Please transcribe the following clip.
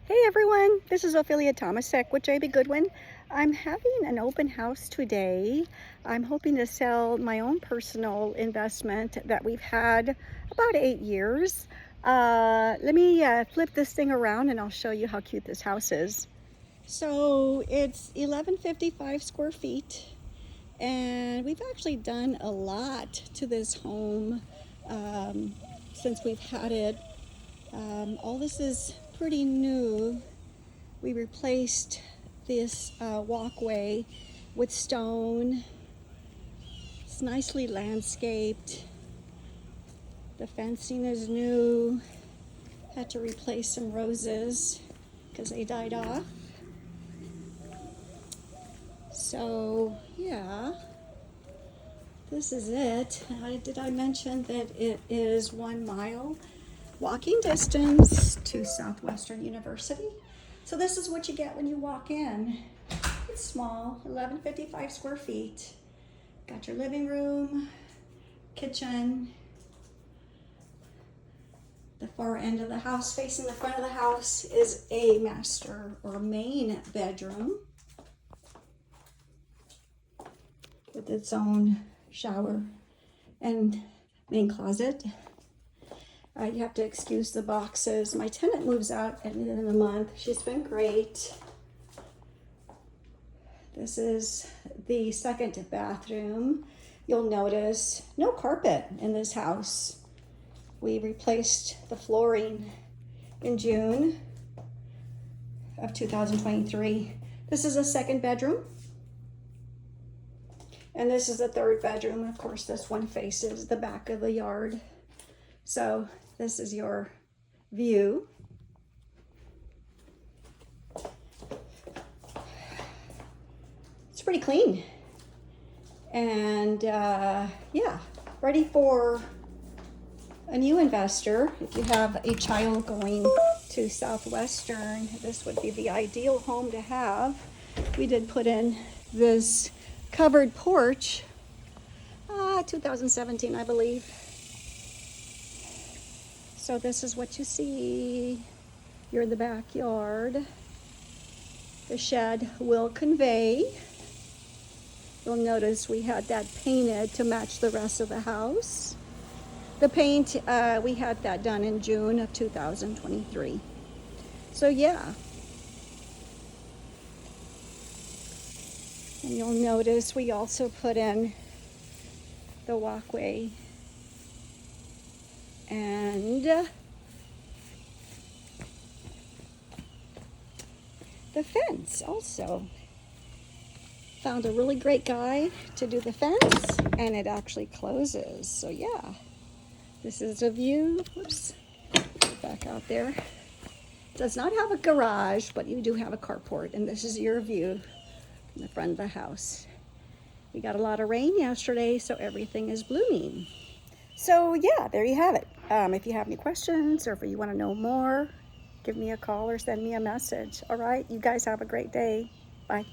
Hey everyone, this is Ophelia Tomasek with JB Goodwin. I'm having an open house today. I'm hoping to sell my own personal investment that we've had about 8 years. Let me flip this thing around and I'll show you how cute this house is. So it's 1155 square feet, and we've actually done a lot to this home since we've had it. All this is pretty new. We replaced this walkway with stone. It's nicely landscaped. The fencing is new. Had to replace some roses because they died off. So yeah, this is it. Did I mention that it is 1 mile walking distance to Southwestern University? So this is what you get when you walk in. It's small, 1155 square feet. Got your living room, kitchen. The far end of the house facing the front of the house is a master or main bedroom with its own shower and main closet. You have to excuse the boxes. My tenant moves out at the end of the month. She's been great. This is the second bathroom. You'll notice no carpet in this house. We replaced the flooring in June of 2023. This is a second bedroom. And this is the third bedroom. Of course, this one faces the back of the yard. So this is your view. It's pretty clean. And yeah, ready for a new investor. If you have a child going to Southwestern, this would be the ideal home to have. We did put in this covered porch, 2017, I believe. So this is what you see. You're in the backyard. The shed will convey. You'll notice we had that painted to match the rest of the house. The paint, we had that done in June of 2023. So yeah. And you'll notice we also put in the walkway and the fence also. Found a really great guy to do the fence, and it actually closes. So yeah, this is a view. Whoops, back out there. Does not have a garage, but you do have a carport, and this is your view from the front of the house. We got a lot of rain yesterday, so everything is blooming. So yeah, there you have it. If you have any questions or if you want to know more, give me a call or send me a message. All right, you guys have a great day. Bye.